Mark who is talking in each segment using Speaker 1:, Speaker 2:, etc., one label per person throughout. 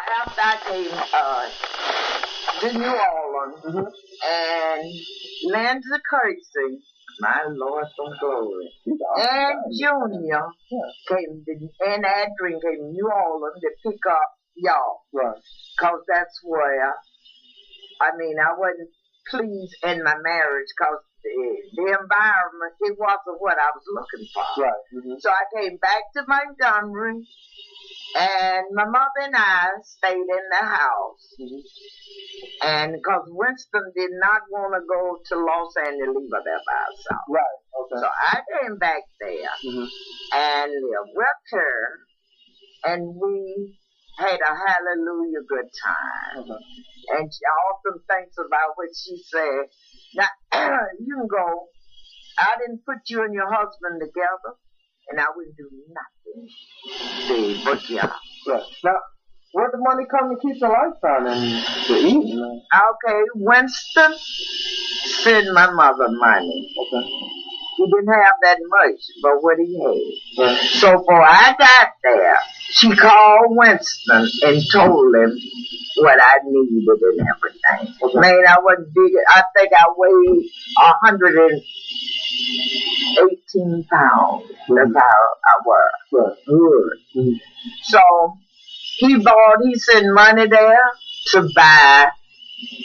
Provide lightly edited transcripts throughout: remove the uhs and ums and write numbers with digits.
Speaker 1: after I came to New Orleans and Lindsey Kirksey, my Lord from glory, and Junior came and Adrean came to New Orleans to pick up y'all.
Speaker 2: Right.
Speaker 1: Because that's where, I wasn't pleased in my marriage because the environment, it wasn't what I was looking for.
Speaker 2: Right.
Speaker 1: So I came back to Montgomery, and my mother and I stayed in the house. And because Winston did not want to go to Los Angeles, leave her there by herself.
Speaker 2: Right. Okay.
Speaker 1: So I came back there and lived with her, and we had a hallelujah good time. And she often thinks about what she said. Now, you can go, I didn't put you and your husband together, and I wouldn't do nothing. See, but yeah.
Speaker 2: Right. Now, where'd the money come to keep the lights on and to eat?
Speaker 1: Okay, Winston sent my mother money.
Speaker 2: Okay.
Speaker 1: He didn't have that much, but what he had.
Speaker 2: Right.
Speaker 1: So before I got there, she called Winston and told him what I needed and everything.
Speaker 2: Okay.
Speaker 1: Man, I wasn't big. I think I weighed 118 pounds. That's how I was.
Speaker 2: Right.
Speaker 1: So he sent money there to buy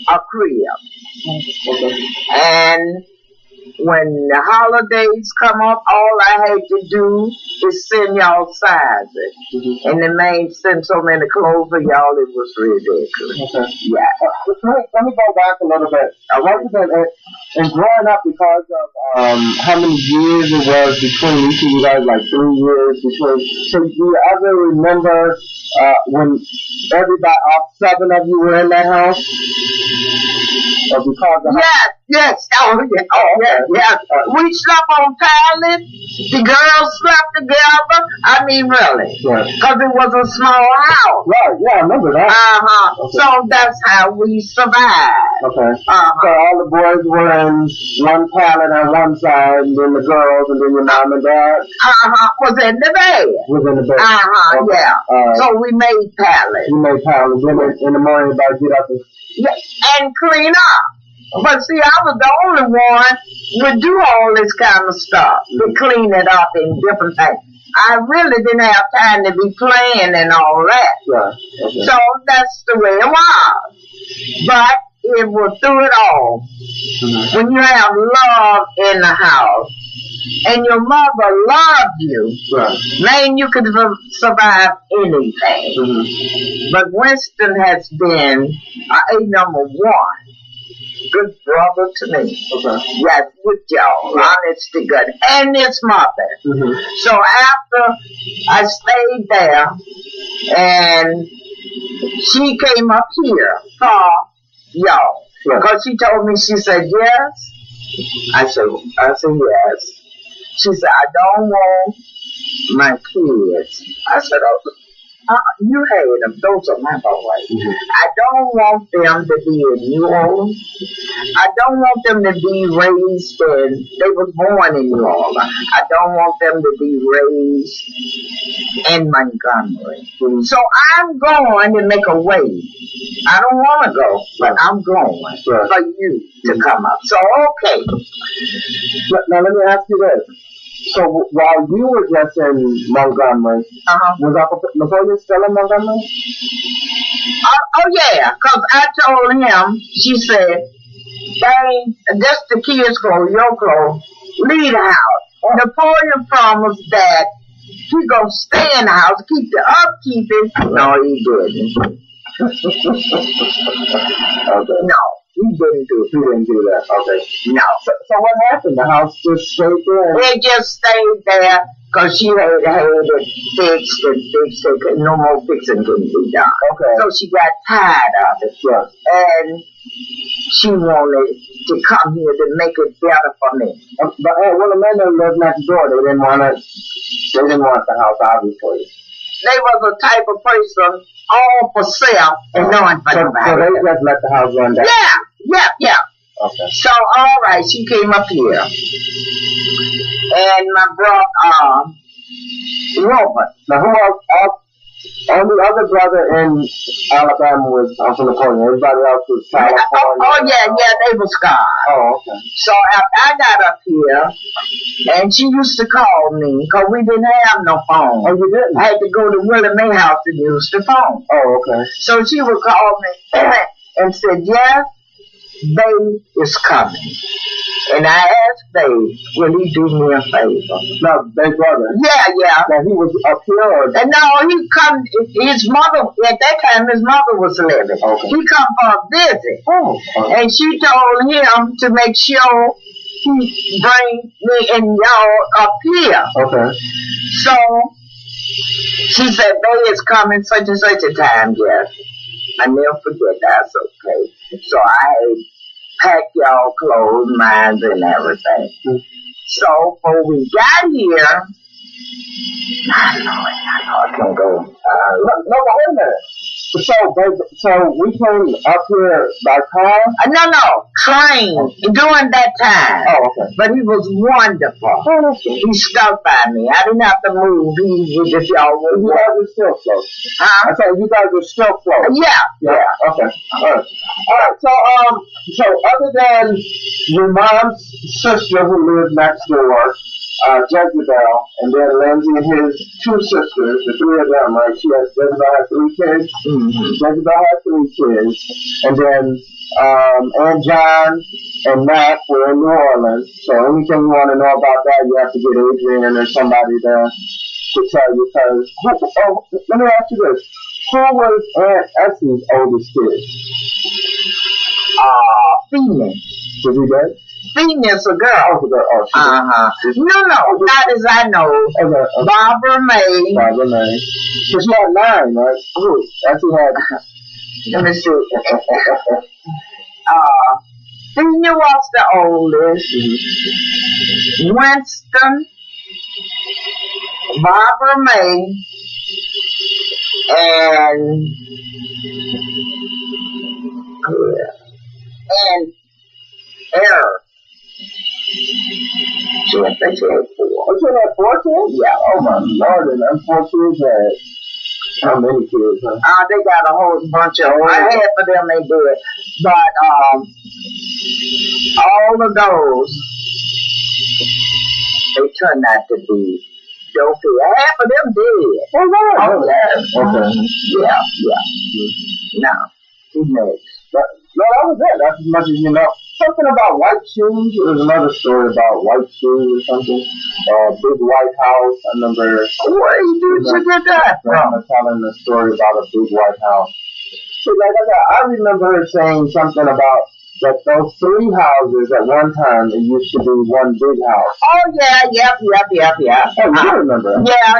Speaker 1: a crib.
Speaker 2: Okay.
Speaker 1: And when the holidays come up, all I had to do is send y'all sizes. And the maid sent so many clothes for y'all, it was ridiculous.
Speaker 2: Okay.
Speaker 1: Yeah.
Speaker 2: Let me go back a little bit. I want you to, and growing up, because of how many years it was between each of you guys, like 3 years between. So do you ever remember when everybody, all 7 of you were in that house? Or because of
Speaker 1: Yes. We slept on pallet. The girls slept together. I mean, really. Because it was a small house.
Speaker 2: Right, yeah, I remember that.
Speaker 1: Okay. So that's how we survived.
Speaker 2: Okay. So all the boys were in one pallet on one side, and then the girls, and then your mom and dad?
Speaker 1: Was in the bed.
Speaker 2: Was in the bed.
Speaker 1: Okay. Yeah. So we made pallets.
Speaker 2: You made pallets. Then in the morning, everybody get up
Speaker 1: and clean up. But see, I was the only one would do all this kind of stuff. To clean it up and different things. I really didn't have time to be playing and all that.
Speaker 2: Right. Okay.
Speaker 1: So that's the way it was. But it was through it all. When you have love in the house, and your mother loved you, man, you could survive anything. But Winston has been a number one. Good brother to me. Yes, with y'all. Honest to God. And his mother. So after I stayed there, and she came up here for y'all. Because she told me, she said, yes. I said, yes. She said, I don't want my kids. I said, you had them. Those are my boys. I don't want them to be in New Orleans. I don't want them to be raised they was born in New Orleans. I don't want them to be raised in Montgomery. So I'm going to make a way. I don't want to go, but I'm going for you to come up. So, okay.
Speaker 2: Now, let me ask you this. So while you were just in Montgomery, was Latoya still in Montgomery?
Speaker 1: Oh yeah, because I told him, she said, just the kids' clothes, your clothes, leave the house. Napoleon promised that he gonna stay in the house, keep the upkeeping. No, he didn't.
Speaker 2: Okay.
Speaker 1: No. He didn't do that.
Speaker 2: Okay.
Speaker 1: No.
Speaker 2: So what happened? The house just stayed there?
Speaker 1: It just stayed there because she had it fixed. No more fixing couldn't be done.
Speaker 2: Okay.
Speaker 1: So she got tired of it. And she wanted to come here to make it better for me.
Speaker 2: But when the men that lived next door, they didn't want the house, obviously.
Speaker 1: They was a type of person all for sale and knowing for nobody.
Speaker 2: So they just let the house run down?
Speaker 1: Yeah.
Speaker 2: Okay.
Speaker 1: So, all right, she came up here. And my brother, Robert.
Speaker 2: Now, who else Only other brother in Alabama was Uncle Napoleon. Everybody else was California.
Speaker 1: Yeah, they was gone.
Speaker 2: Oh, okay.
Speaker 1: So after I got up here, and she used to call me, because we didn't have no phone.
Speaker 2: Oh, you didn't?
Speaker 1: I had to go to Willie Mae house to use the phone.
Speaker 2: Oh, okay.
Speaker 1: So she would call me and said, yes, Babe is coming. And I asked Babe, will he do me a favor?
Speaker 2: No, Babe brother.
Speaker 1: Yeah.
Speaker 2: Now he was up here or?
Speaker 1: And no, he come, his mother, at that time his mother was living.
Speaker 2: Okay.
Speaker 1: He come for a visit.
Speaker 2: Oh. Okay.
Speaker 1: And she told him to make sure he bring me and y'all up here.
Speaker 2: Okay.
Speaker 1: So, she said, Babe is coming such and such a time, yes. I never forget, that's okay. So I packed y'all clothes, mines, and everything. Mm-hmm. So when we got here, I know I can go.
Speaker 2: No, but wait a minute. So we came up here by car?
Speaker 1: No, train during that time.
Speaker 2: Oh, okay.
Speaker 1: But he was wonderful.
Speaker 2: Oh,
Speaker 1: he stuck by me. I didn't have to move. You guys
Speaker 2: were still close.
Speaker 1: Huh?
Speaker 2: I said you guys were still close.
Speaker 1: Yeah.
Speaker 2: Okay. All right. So other than your mom's sister who lived next door, Jezebel, and then Lindsey and his two sisters, the three of them, right? Jezebel had 3 kids. Mm-hmm. Jezebel had 3 kids. And then Aunt John and Mack were in New Orleans. So anything you want to know about that, you have to get Adrean or somebody to tell you. Because, let me ask you this. Who was Aunt Essie's oldest kid?
Speaker 1: Phoenix.
Speaker 2: Was he dead?
Speaker 1: Phoenix, a girl.
Speaker 2: Oh, No,
Speaker 1: not as I know. Barbara May.
Speaker 2: So she had 9, right? Essie had.
Speaker 1: Let me see. Phoenix was the oldest. Mm-hmm. Winston. Barbara May. And Error. She had 4.
Speaker 2: Oh, she had 4 kids?
Speaker 1: Yeah.
Speaker 2: Oh my Lord, and them 4 kids had how many kids, huh?
Speaker 1: They got a whole bunch of them. I had for them, they did. But all of those, they turned out to be dopey. Half of them did.
Speaker 2: Oh, yeah.
Speaker 1: Okay. Yeah. No. Who's next?
Speaker 2: No, that was it. That's as much as you know. Something about white shoes. There's another story about white shoes or something. Big white house. I remember.
Speaker 1: Where did you get that from?
Speaker 2: Telling a story about a big white house. So, I remember her saying something about that those 3 houses at one time it used to be one big house.
Speaker 1: Oh yeah.
Speaker 2: Oh, you remember?
Speaker 1: Yeah.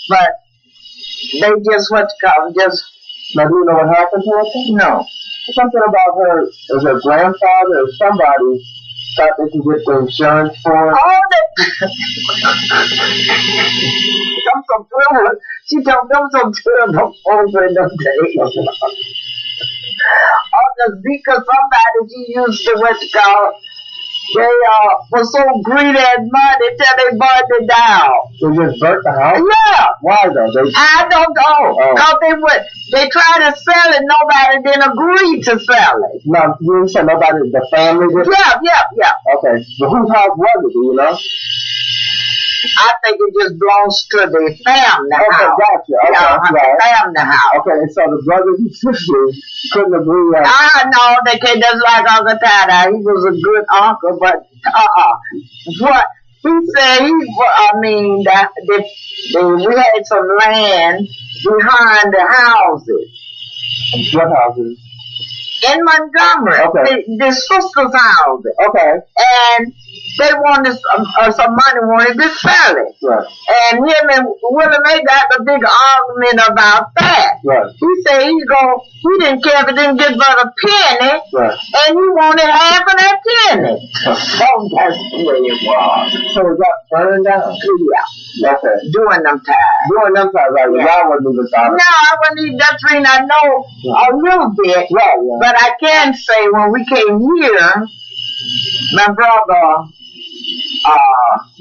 Speaker 1: But they just
Speaker 2: Now, do you know what happened to her?
Speaker 1: No.
Speaker 2: Something about her, as her grandfather or somebody thought they could get the insurance for her.
Speaker 1: She told them some terrible over in them days. Because somebody she used to they were so greedy and money till they burned it down.
Speaker 2: They just burnt the house?
Speaker 1: Yeah.
Speaker 2: Why though?
Speaker 1: I don't know. Because they tried to sell it, nobody didn't agree to sell it.
Speaker 2: No, you said nobody, the family did?
Speaker 1: Yeah.
Speaker 2: Okay, so whose house was it, do you know?
Speaker 1: I think it just belongs to the family house.
Speaker 2: Okay, gotcha. Okay,
Speaker 1: right. Family house.
Speaker 2: Okay, so the brothers and sisters couldn't agree on.
Speaker 1: No, they can't just like Uncle Tada. He was a good uncle, but what he said, we had some land behind the houses.
Speaker 2: What houses?
Speaker 1: In Montgomery.
Speaker 2: Okay.
Speaker 1: The sisters' houses.
Speaker 2: Okay.
Speaker 1: And they wanted some money, wanted to sell it.
Speaker 2: Right.
Speaker 1: And him and Willie Mae got a big argument about that.
Speaker 2: Right.
Speaker 1: He said he didn't care if it didn't get but a penny.
Speaker 2: Right.
Speaker 1: And he wanted half of that penny. So that's the way it was.
Speaker 2: So it got burned down?
Speaker 1: Yeah.
Speaker 2: Okay.
Speaker 1: During them times.
Speaker 2: Right. Yeah. Y'all wasn't even talking.
Speaker 1: No, I wasn't even, that's the reason I know a little bit.
Speaker 2: Right, yeah.
Speaker 1: But I can say when we came here, my brother,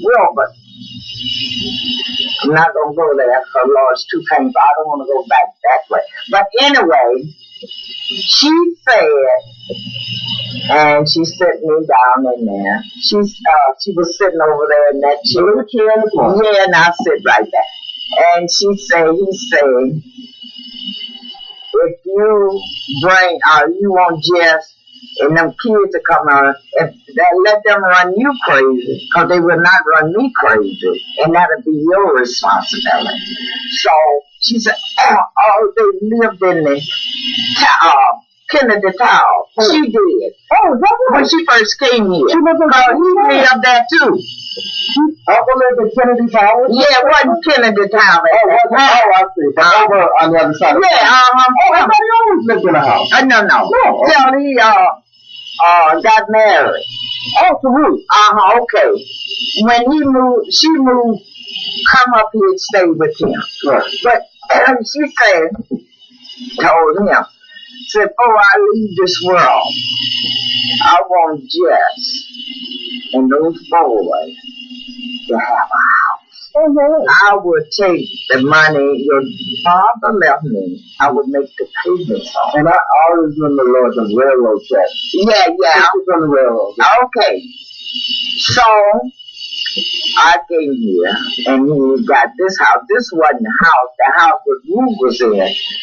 Speaker 1: Wilbert, I'm not going to go there because law is too painful. I don't want to go back that way. But anyway, she said, and she set me down in there. She was sitting over there in that chair. Yeah, and I sit right there. And he said, if you bring, you want Jess and them kids to come out, let them run you crazy, because they will not run me crazy, and that'll be your responsibility. So she said, they lived in the Kennedy Tower. She did. Oh, when she first came here. He lived there too.
Speaker 2: Uncle lived in Kennedy Tower?
Speaker 1: Yeah, it wasn't Kennedy Tower.
Speaker 2: I see. But over on the other side.
Speaker 1: Yeah,
Speaker 2: everybody always lived in a house.
Speaker 1: No. Till he got married.
Speaker 2: Oh, to Ruth.
Speaker 1: Okay. When she moved, come up here and stay with him.
Speaker 2: Right.
Speaker 1: But she told him, said, before I leave this world, I want Jess and those boys to have a house.
Speaker 2: Mm-hmm.
Speaker 1: I would take the money your father left me. I would make the payments on.
Speaker 2: And I always remember the railroad checks.
Speaker 1: Yeah.
Speaker 2: On the railroad.
Speaker 1: Okay. So I came here and he got this house. This wasn't the house. The house that Ruth was in.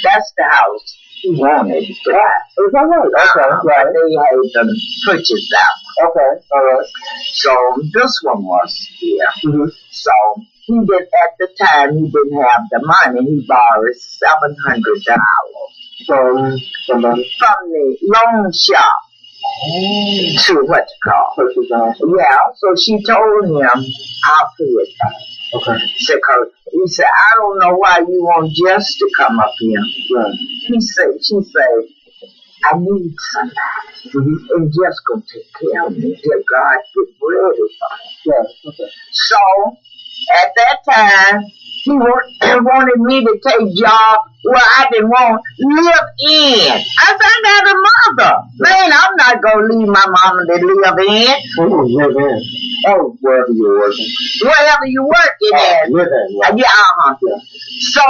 Speaker 1: That's the house he wanted to buy.
Speaker 2: Is that right? Okay.
Speaker 1: Right. They had them purchase that one.
Speaker 2: Okay. All right.
Speaker 1: So this one was here.
Speaker 2: Mm-hmm.
Speaker 1: So he did, at the time, he didn't have the money. He borrowed $700
Speaker 2: from
Speaker 1: the loan shop to what you call. Yeah, so she told him, I'll pay it back.
Speaker 2: Okay.
Speaker 1: He said, I don't know why you want Jess to come up here.
Speaker 2: Right.
Speaker 1: She said, I need somebody. Mm-hmm. And Jess gonna take care of me till God get ready for me.
Speaker 2: Yeah. Okay.
Speaker 1: So at that time, he wanted me to take jobs where I didn't want live in. I said, I got a mother. Man, I'm not going to leave my mama to live in.
Speaker 2: Live in? Oh, wherever you're working.
Speaker 1: Wherever you're working at.
Speaker 2: Live in, right.
Speaker 1: Yeah. So,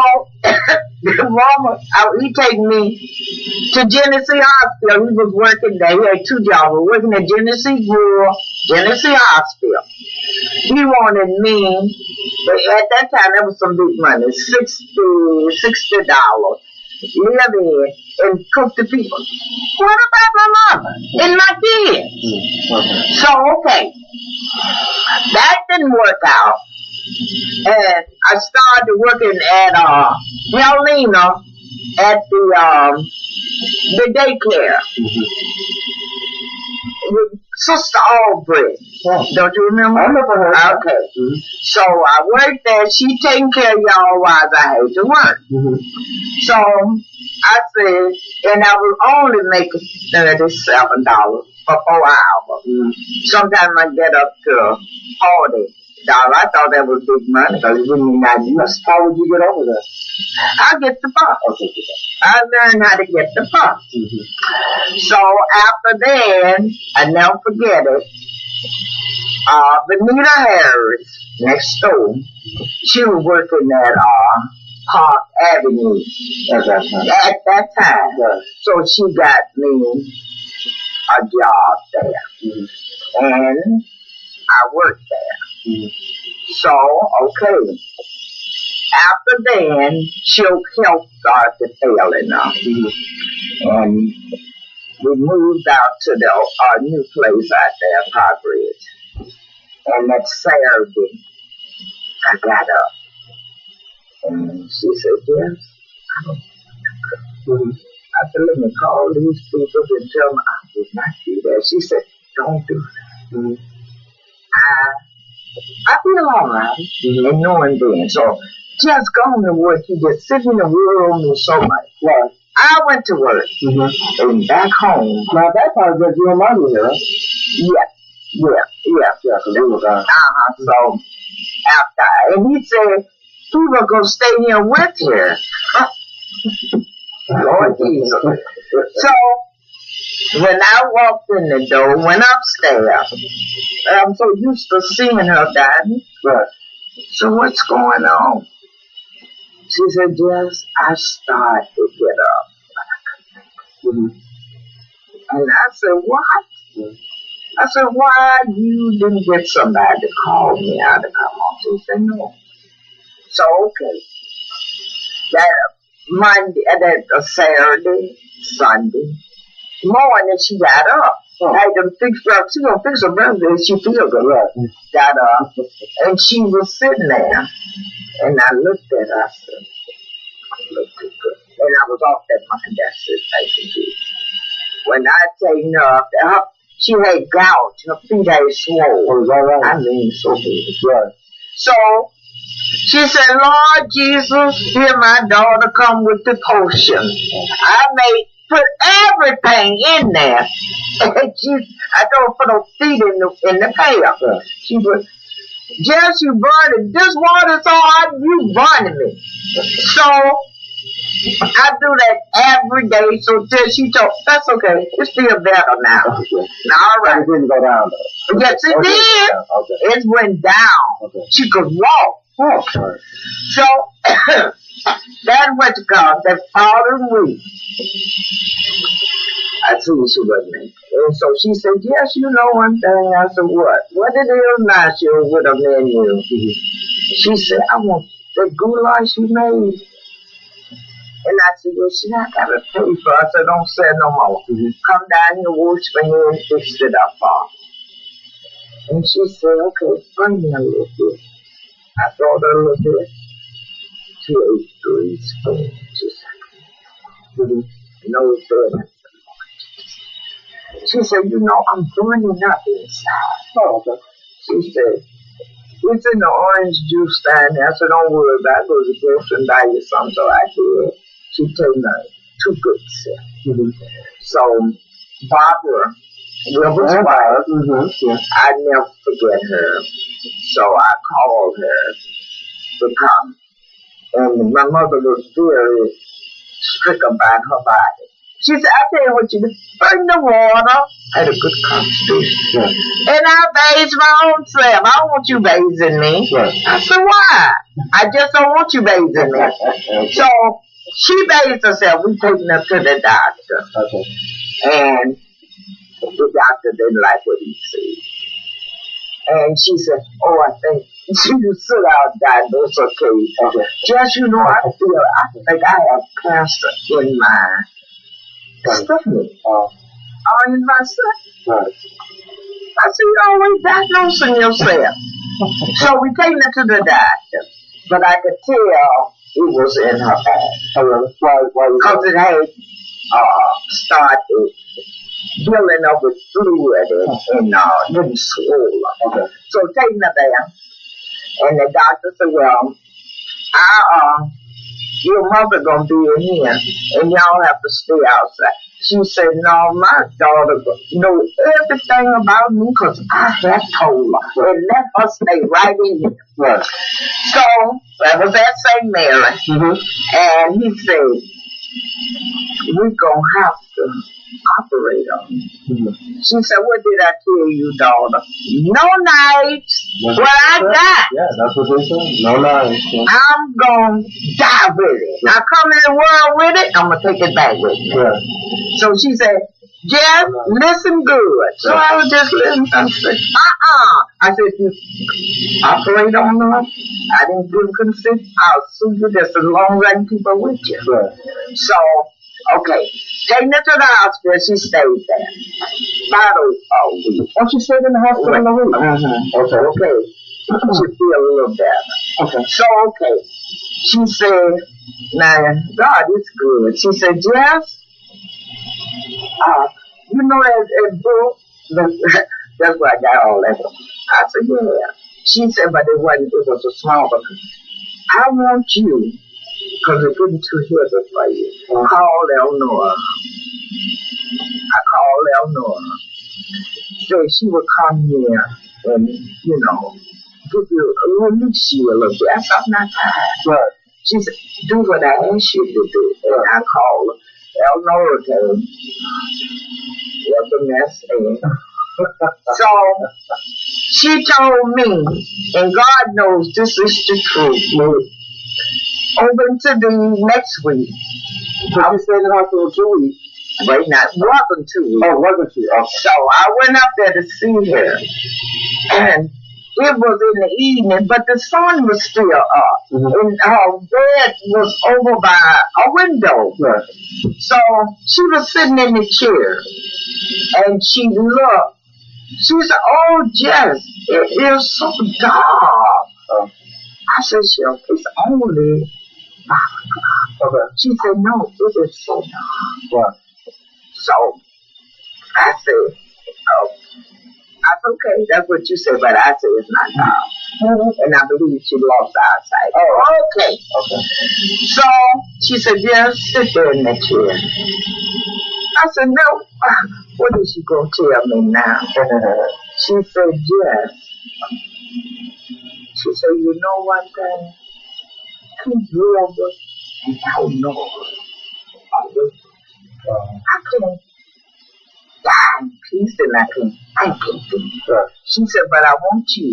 Speaker 1: mama, he take me to Genesee Hospital. He was working there. He had 2 jobs. He was working at Genesee Hospital. He wanted me, but at that time, that was some big money, $60 live in and cook the people. What about my mama and my kids?
Speaker 2: Okay.
Speaker 1: So, okay, that didn't work out. And I started working at Helena at the daycare.
Speaker 2: Mm-hmm.
Speaker 1: With Sister Aubrey.
Speaker 2: Oh.
Speaker 1: Don't you remember?
Speaker 2: I remember her.
Speaker 1: Okay.
Speaker 2: Mm-hmm.
Speaker 1: So I worked there. She taking care of y'all while I had to work.
Speaker 2: Mm-hmm.
Speaker 1: So I said, and I was only making $37 for 4 hours.
Speaker 2: Mm-hmm.
Speaker 1: Sometimes I get up to $40. I thought that was big money because it wouldn't be not used.
Speaker 2: How would you get over that?
Speaker 1: I get the bus.
Speaker 2: Okay.
Speaker 1: I learned how to get the bus.
Speaker 2: Mm-hmm.
Speaker 1: So after that, I never forget it. Benita Harris, next door, she was working at Park Avenue at that time.
Speaker 2: Right.
Speaker 1: So she got me a job there.
Speaker 2: Mm-hmm.
Speaker 1: And I worked there.
Speaker 2: Mm-hmm.
Speaker 1: So, okay. After then, Choke Health started failing us.
Speaker 2: Mm-hmm.
Speaker 1: And we moved out to our new place out there, Park Ridge. And that Saturday, I got up. And she said, yes, I don't know. I said, let me call these people and tell them I would not do that. She said, don't do that.
Speaker 2: Mm-hmm.
Speaker 1: I feel all right, and knowing then. So just going to work, you just sitting in the room and so much.
Speaker 2: Right.
Speaker 1: I went to work, and back home.
Speaker 2: Now that time that you were money here, right?
Speaker 1: Yeah.
Speaker 2: So they were gone.
Speaker 1: So after, and he said he was gonna stay here with her. Lord Jesus. So when I walked in the door, went upstairs, I'm so used to seeing her, Daddy.
Speaker 2: Right.
Speaker 1: So what's going on? She said, Jess, I started to get up, but I couldn't make it. And I said, what? I said, why you didn't get somebody to call me out to come home? She said, no. So, okay. That Monday, that Saturday, Sunday morning, she got up. Had them fixed up. She gonna fix her birthday. She feel good. Right. Got up, and she was sitting there. And I looked at her. I said, look good. And I was off that Monday. That's it. Thank you. When I taken her, she had gout. Her feet had swollen. Oh, is that right? I mean, so big. Right. So she said, Lord Jesus, here my daughter come with the potion. I put everything in there. And I don't put her feet in the pail. She put, Jess, you burning. This water's so hot, you burning me. So I do that every day. So till she told, that's okay. It feel better now. Okay. All right. It didn't go down though. Yes, it did. Okay. It went down. Okay. She could walk. Oh, sorry. So that what you call that following week. I see she wasn't there. And so she said, yes, you know one thing. I said, what? What it is now, she was with a menu. She said, I want the goulash you made. And I said, well, she I got to pay for it. I said, don't say no more. Come down here, wash my hair, and fix it up for her. And she said, okay, bring me a little bit. I brought her a little bit. She ate 3 spoons. She said, no, it's good. She said, you know, I'm burning up inside. Oh, okay. She said, it's in the orange juice stand there. I said, don't worry about it. Go to the grocery and buy you some. So I did. She told me 2 good sips. So Barbara, Wilbur's wife, I never forget her. So I called her to come. And my mother was very strict about her body. She said, I tell you what you do. Burn the water. I had a good constitution. And I bathed my own self. I don't want you bathing me. I said, why? I just don't want you bathing me. So she bathed herself. We taken her to the doctor. And the doctor didn't like what he said. And she said, oh, I think you sit out, Dad. That's okay. Just, you know, I think I have cancer in my stomach. In myself. I said, you always diagnosing yourself. So we taken her to the doctor. But I could tell it was in her bag. Because it had started building up with fluid and didn't swell. So taking her there. And the doctor said, well, your mother gonna be in here and y'all have to stay outside. She said, no, my daughter knows everything about me because I have told her. And let her stay right in here. So that was at St. Mary. And he said, we're going to have to operate on you. She said, what did I tell you, daughter? No knives. What I got. Yeah, that's what they said. No knives. I'm going to die with it. I come in the world with it, I'm going to take it back with me. So she said, Jeff, listen good. So I was just listening. I said, I said, you operate on her? I didn't give consent. I'll sue you just as long as I can keep her with you. So, okay. Taking her to the hospital, she stayed there. About a week. Oh, she stayed in the hospital in a week? Okay. She feel a little better. So, okay. She said, now, God is good. She said, Jeff, you know that book? That's where I got all that. I said, yeah. She said, but it was a small book. I want you, because it's getting too heavy for you, call Eleanor. I called Eleanor. Said she would come here and, you know, give you release you a little bit. I said, I'm not tired. She said, do what I asked you to do. And I called her. Eleanor came. It was a mess. So she told me, and God knows this is the truth, over to the next week.
Speaker 2: So you stayed in the hospital 2 weeks?
Speaker 1: Wait, not, wasn't 2 weeks.
Speaker 2: Oh, wasn't she? Okay.
Speaker 1: So I went up there to see her, and it was in the evening, but the sun was still up, and her bed was over by a window.
Speaker 2: Right.
Speaker 1: So she was sitting in the chair, and she looked. She said, "Oh, Jess, it is so dark." I said, "It's only 5 o'clock."
Speaker 2: Okay.
Speaker 1: She said, "No, it is so dark."
Speaker 2: Right.
Speaker 1: So I said, "Oh, that's okay. That's what you said, but I said it's not dark." And I believe she lost eyesight. Oh, okay.
Speaker 2: Okay.
Speaker 1: So she said, "Just sit there in that chair." I said, "No, what is she going to tell me now?" She said, "Yes." She said, "You know one thing? Keep river and don't know her. I couldn't die in peace and I can thank you." She said, "But I want you.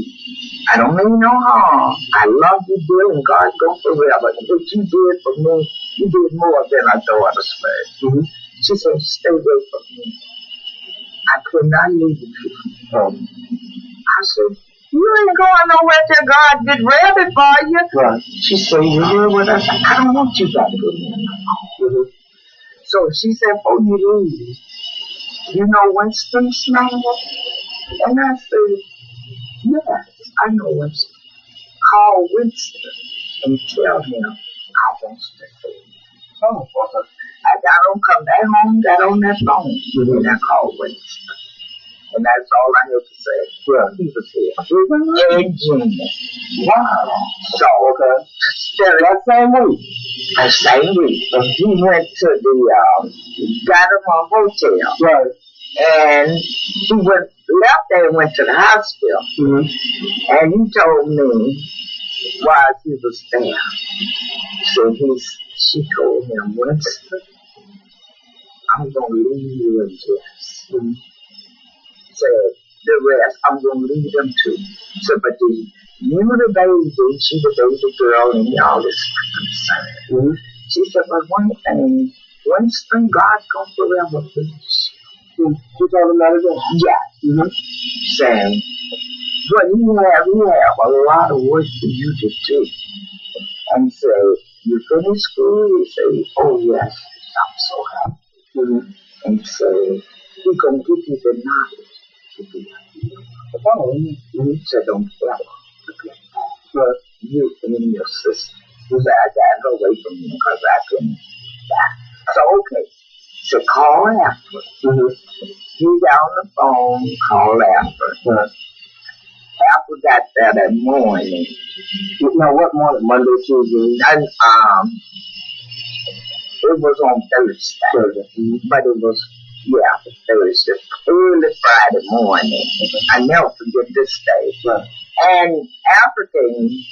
Speaker 1: I don't mean no harm. I love you, dear, and God go forever. And what you did for me, you did more than I thought I expected." She said, "Stay away from me. I could not leave you." I said, "You ain't going nowhere till God get ready for you."
Speaker 2: Right.
Speaker 1: She said, "You hear what I said? I don't want you back in there." So she said, "Before you leave, you know Winston's name?" And I said, "Yes, I know Winston. Call Winston and tell him I want to see him."
Speaker 2: Oh, okay.
Speaker 1: I got on, come back home, got on that phone, and I called Winston. And that's all I had to say.
Speaker 2: Yeah.
Speaker 1: He was here. And Junior.
Speaker 2: Wow.
Speaker 1: So,
Speaker 2: that same week?
Speaker 1: That same week. He went to the, got him a hotel.
Speaker 2: Right.
Speaker 1: And he left there and went to the hospital. And he told me while he was there, so she told him, "Winston, I'm going to leave you in Jess." Said, "The rest, I'm going to leave them too." So, but you the baby, she the baby girl, and y'all is concerned. She said, "But one thing, Winston, God going forever finish."
Speaker 2: She told him that again?
Speaker 1: Yeah. Saying, "But you have a lot of work for you to do." And so, "You finish school?" You say, "Oh yes, I'm so happy." And so, he's going to give you the knowledge to be happy. So don't ever forget that. But you and your sister. You say, "I got to go away from you because I couldn't die." So okay. So call after. He got on the phone, call after. After got there that morning.
Speaker 2: Now what morning? Monday, Tuesday?
Speaker 1: And it was on Thursday. But it was Thursday. Early Friday morning. I never forget this day. And African,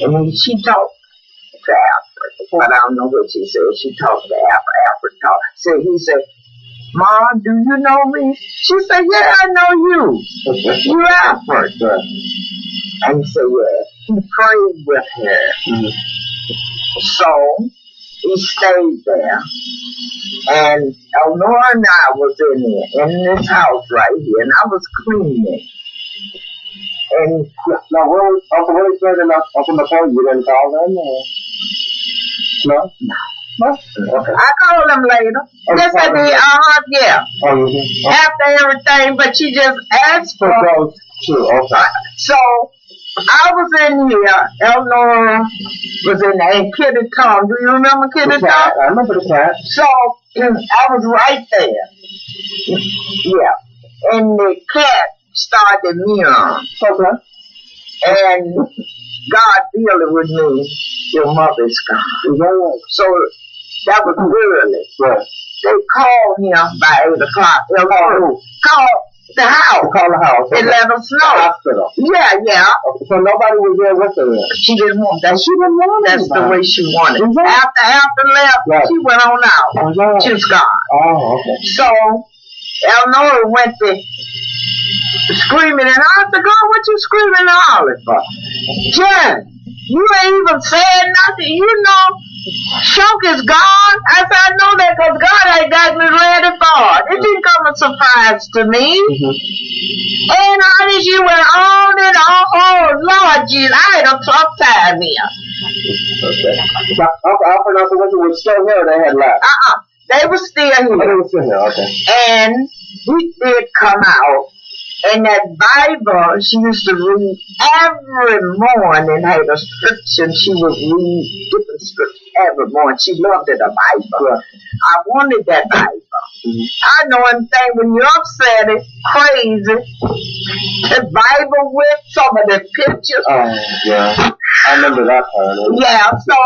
Speaker 1: and she talked to Africa, but I don't know what she said. She talked to Africa. So he said, "Ma, do you know me?" She said, "Yeah, I know you. You Africa." And so he prayed with her. So he stayed there. And Eleanor and I was in this house right here, and I was cleaning. And
Speaker 2: now, Uncle Willie said up on the phone, you didn't call them? Or? No? No? Okay.
Speaker 1: I called them later. Yes, I did. Yeah. After everything, but she just asked for
Speaker 2: those two. Okay.
Speaker 1: So I was in here. Eleanor was in there. And Kitty Tom. Do you remember Kitty Tom?
Speaker 2: I remember the cat.
Speaker 1: So I was right there. Yeah. And the cat started meowing.
Speaker 2: Okay.
Speaker 1: And God dealing with me. Your mother's gone. So that was early.
Speaker 2: Right.
Speaker 1: They called him by 8 o'clock. Called the house.
Speaker 2: Call the house.
Speaker 1: And let us know.
Speaker 2: The hospital.
Speaker 1: Yeah.
Speaker 2: Okay. So nobody was there with her then?
Speaker 1: She didn't want that. She didn't want that. That's the way she wanted. After left, she went on out. She was gone.
Speaker 2: Oh, okay.
Speaker 1: So Eleanor went to screaming, and I said, God, what you screaming and hollering for? Jen, you ain't even said nothing. You know, Shock is gone. I said, I know that because God ain't got me ready for it. It didn't come as a surprise to me. And honey, she went on and on. Oh, Lord Jesus, I had a tough time here.
Speaker 2: Okay. So, Uncle and Uncle Winston was still here, they had left?
Speaker 1: They were still here.
Speaker 2: Oh, they were still here, okay.
Speaker 1: And we did come out. And that Bible, she used to read every morning, had a scripture, and she would read different scriptures every morning. She loved it, a Bible.
Speaker 2: Yeah.
Speaker 1: I wanted that Bible. I know one thing, when you're upset, it's crazy. The Bible with some of the pictures.
Speaker 2: Oh, yeah. I remember that part.
Speaker 1: Yeah, so.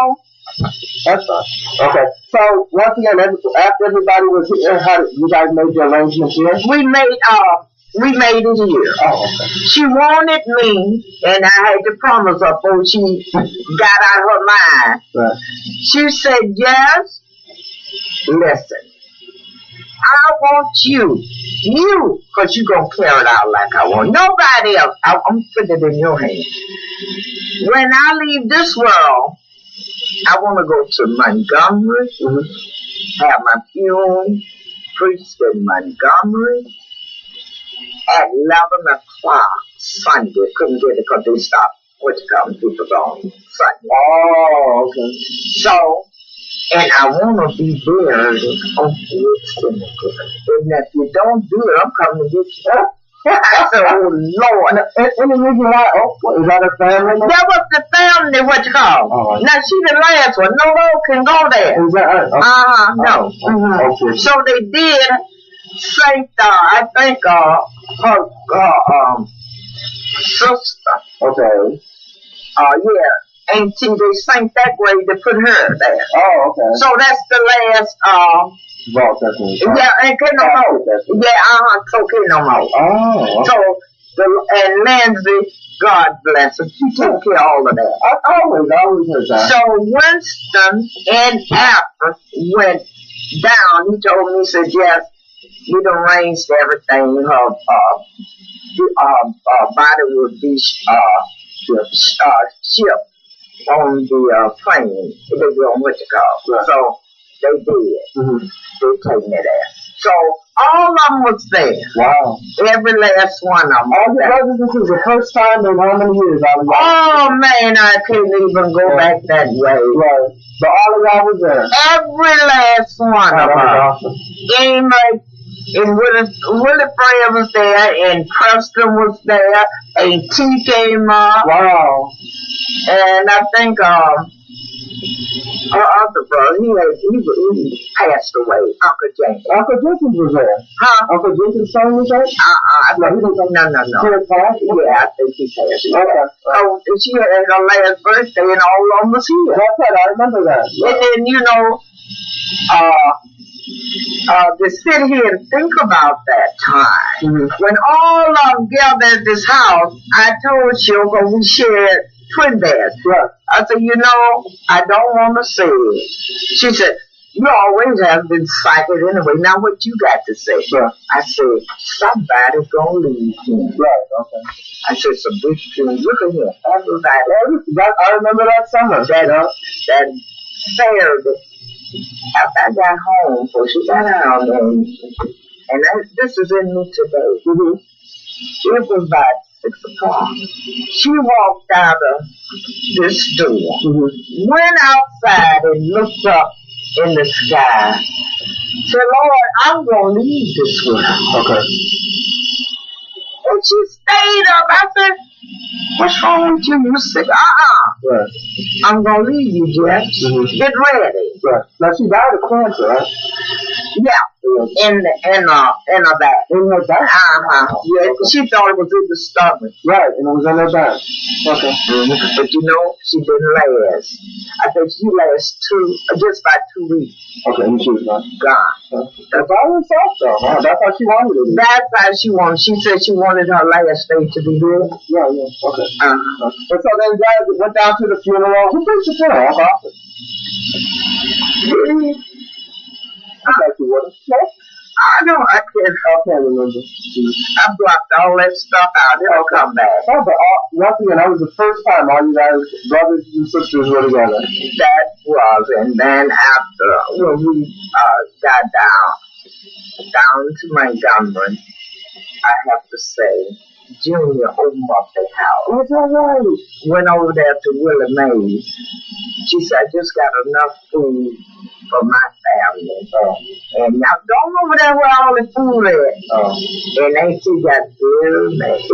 Speaker 2: That's fine. Okay. So, once again, after everybody was here, how did you guys make the arrangements here?
Speaker 1: We made it here.
Speaker 2: Oh, okay.
Speaker 1: She wanted me, and I had to promise her before she got out of her mind.
Speaker 2: Right.
Speaker 1: She said, yes, listen, I want you, because you're going to carry it out like I want. Nobody else. I'm putting it in your hand. When I leave this world, I want to go to Montgomery, have my funeral, preached in Montgomery, at 11 o'clock Sunday. Couldn't get it because they stopped people on Sunday.
Speaker 2: Oh, okay.
Speaker 1: So, and I want to be buried on Winston. And if you don't do it, I'm coming to get you. I said, oh, Lord.
Speaker 2: Any reason why? Oh, is that her family?
Speaker 1: That was the family, what you call.
Speaker 2: Oh,
Speaker 1: now, she the last one. No one can go there.
Speaker 2: Is that right? Okay.
Speaker 1: No.
Speaker 2: Okay.
Speaker 1: So they did St. I think, her sister.
Speaker 2: Okay.
Speaker 1: Yeah. Auntie, they sank that grave to put her there.
Speaker 2: Oh, okay.
Speaker 1: So that's the last,
Speaker 2: Vault, definitely.
Speaker 1: yeah, ain't good no more. Yeah, so good no more.
Speaker 2: Oh.
Speaker 1: Okay. So, and Lindsey, God bless her, she took care of all of that.
Speaker 2: I always heard that.
Speaker 1: So Winston and Apple went down. He told me, he said, yes, we done arranged everything. Her body would be shipped on the plane. They were on what you call. Right. So they did. They taking it there. So all of them was there.
Speaker 2: Wow.
Speaker 1: Every last one of them.
Speaker 2: All your brothers, this is the first time in how many years?
Speaker 1: Oh man, I couldn't even go back that way.
Speaker 2: Right. So all of y'all was there.
Speaker 1: Every last one of them.
Speaker 2: Awesome.
Speaker 1: Game like, and Willie Frey was there, and Preston was there, and T came up.
Speaker 2: Wow.
Speaker 1: And I think her other brother, he passed away, Uncle Jenkins.
Speaker 2: Uncle Jenkins was there.
Speaker 1: Huh?
Speaker 2: Uncle Jenkins' son was there?
Speaker 1: No.
Speaker 2: He passed?
Speaker 1: Yeah, I think he passed.
Speaker 2: Okay.
Speaker 1: Oh, she had her last birthday, and all of them was here.
Speaker 2: That's right, I remember that. Yeah.
Speaker 1: And then, you know, to sit here and think about that time, when all of them gathered at this house, I told Sugar we shared twin beds.
Speaker 2: Right.
Speaker 1: I said, you know, I don't want to say it. She said, you always have been psychic anyway. Now what you got to say?
Speaker 2: Right.
Speaker 1: I said, somebody's going to leave here.
Speaker 2: Right, okay.
Speaker 1: I said, some big things. Look at here. Everybody.
Speaker 2: I remember that summer.
Speaker 1: That Saturday. After I got home, so she got out there, and this is in me today. It was about 6 o'clock. She walked out of this door, went outside and looked up in the sky. Said, Lord, I'm going to leave this world.
Speaker 2: Okay.
Speaker 1: And she stayed up. I said, what's wrong with you? You said,
Speaker 2: Right.
Speaker 1: I'm going to leave you, Jeff. Get ready.
Speaker 2: Right. Now, she died of cancer, right?
Speaker 1: Yeah. In her back.
Speaker 2: In her back?
Speaker 1: Yeah, she thought it was in the stomach.
Speaker 2: Right, and it was in her back. Okay.
Speaker 1: But you know, she didn't last. I think she lasted just about 2 weeks.
Speaker 2: Okay, and she was gone.
Speaker 1: That's
Speaker 2: by herself, though. Wow, that's how she wanted it.
Speaker 1: That's how she wanted. She said she wanted her last day to be good.
Speaker 2: Yeah, okay. And so then you guys went down to the funeral. Who preached the funeral? How often? I like you would have.
Speaker 1: I can't remember. I blocked all that stuff out. It'll come back.
Speaker 2: Oh, but once again, that was the first time all you guys, brothers and sisters, were together.
Speaker 1: That was, and then after, when we got down to Montgomery, I have to say, Junior opened up the house.
Speaker 2: What's all right?
Speaker 1: Went over there to Willie Mays. She said, I just got enough food for my family. And now don't over there where all the food is. And then she got very mad. It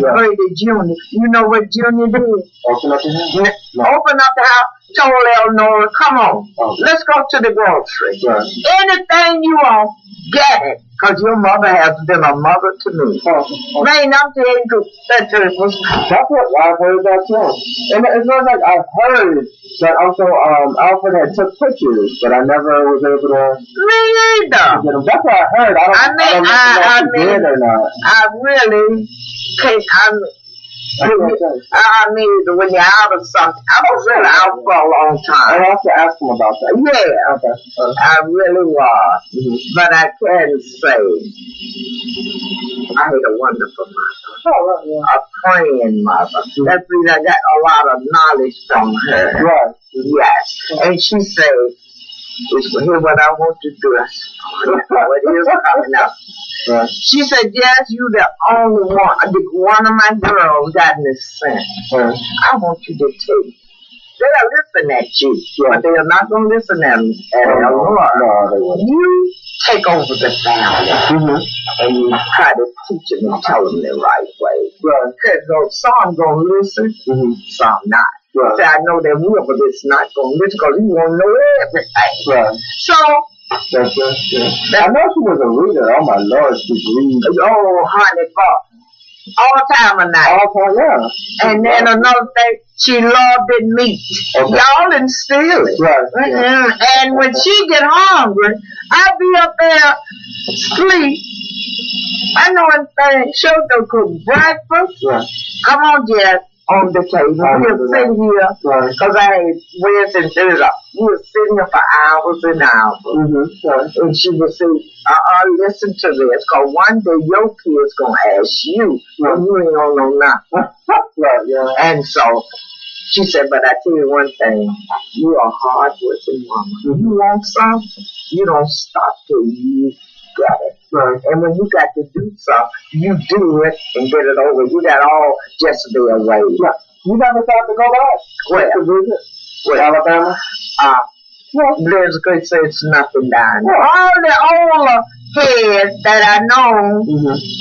Speaker 1: hurt it, Junior. You know what Junior did?
Speaker 2: Open up the house?
Speaker 1: No. Open up the house, told Eleanor, come on, let's go to the grocery.
Speaker 2: Right.
Speaker 1: Anything you want, get it. Because your mother has been a mother to me. Man, I'm telling you, that's
Speaker 2: what I've heard that too. And it's not like I've heard that Uncle Alfred had took pictures, but I never was able to.
Speaker 1: Me either.
Speaker 2: That's what I heard. I don't know if he did or not.
Speaker 1: I really can't. When you're out of something, I was really out for a long time.
Speaker 2: I have to ask him about that.
Speaker 1: Yeah,
Speaker 2: okay.
Speaker 1: I really was. But I can say, I had a wonderful mother, a praying mother. That's the reason I got a lot of knowledge from her.
Speaker 2: Right.
Speaker 1: Yes, and she said, "Here's what I want to do." What is coming up?
Speaker 2: Right.
Speaker 1: She said, yes, you the only one of my girls got in this sense.
Speaker 2: Right.
Speaker 1: I want you to take. They'll listen at you, but they're not going to listen at me.
Speaker 2: No, they won't.
Speaker 1: You take over the family, and you try to teach them and tell them the right way. Because some going to listen, some not.
Speaker 2: Right.
Speaker 1: So I know they will, but it's not going to listen because you want to know everything.
Speaker 2: Right.
Speaker 1: So,
Speaker 2: that's I know she was a reader. Oh, my Lord, she reads.
Speaker 1: Oh, honey, all time of night.
Speaker 2: All time, yeah.
Speaker 1: And then another thing, she loved it meat.
Speaker 2: Okay.
Speaker 1: Y'all didn't steal it.
Speaker 2: Right.
Speaker 1: And when she get hungry, I be up there sleep. I know anything. She'll go cook breakfast.
Speaker 2: Right.
Speaker 1: Come on, Jess. On the table. We'll sit here, because I had Winston and Theodore. We were sitting here for hours and hours. And she would say, listen to this, because one day your kid's going to ask you, and you ain't going to know nothing. And so, she said, but I tell you one thing, you are hard-working woman. If you want something, you don't stop till you get it. And when you got to do something, you do it and get it over. You got all Jezebel ways.
Speaker 2: You never thought to go back?
Speaker 1: Where?
Speaker 2: To visit? Where? Alabama?
Speaker 1: There's a good say it's nothing down there. All the older heads that I know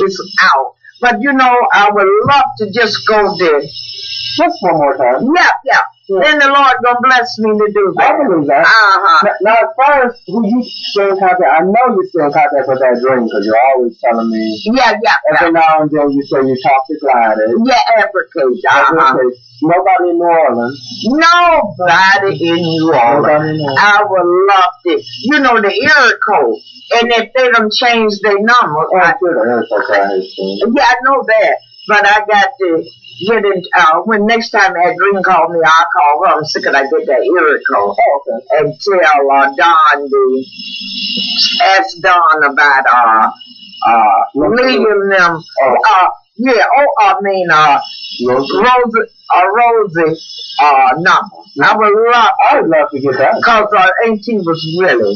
Speaker 1: is out. But you know, I would love to just go there.
Speaker 2: Just one more time.
Speaker 1: Yeah. Then the Lord gonna bless me to do that.
Speaker 2: I believe that. Now, as far as who you still in contact, I know you're still in contact with Adrean because you're always telling me.
Speaker 1: Yeah.
Speaker 2: Every now and then you say you talk to Gladys.
Speaker 1: Yeah, every case.
Speaker 2: Nobody in New Orleans.
Speaker 1: Nobody in New Orleans. I would love it. You know the area code. And if they don't change their number.
Speaker 2: I know
Speaker 1: that. But I got to get in, when next time Adrean called me, I'll call her. I'm sick of I get that area code. And tell Don ask Don about leaving them. Rosie number. I would love to get that. Because Auntie was really,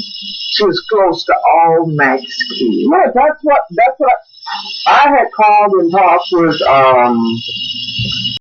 Speaker 1: she was close to all Mack's kids.
Speaker 2: Yeah, that's what I had called and talked with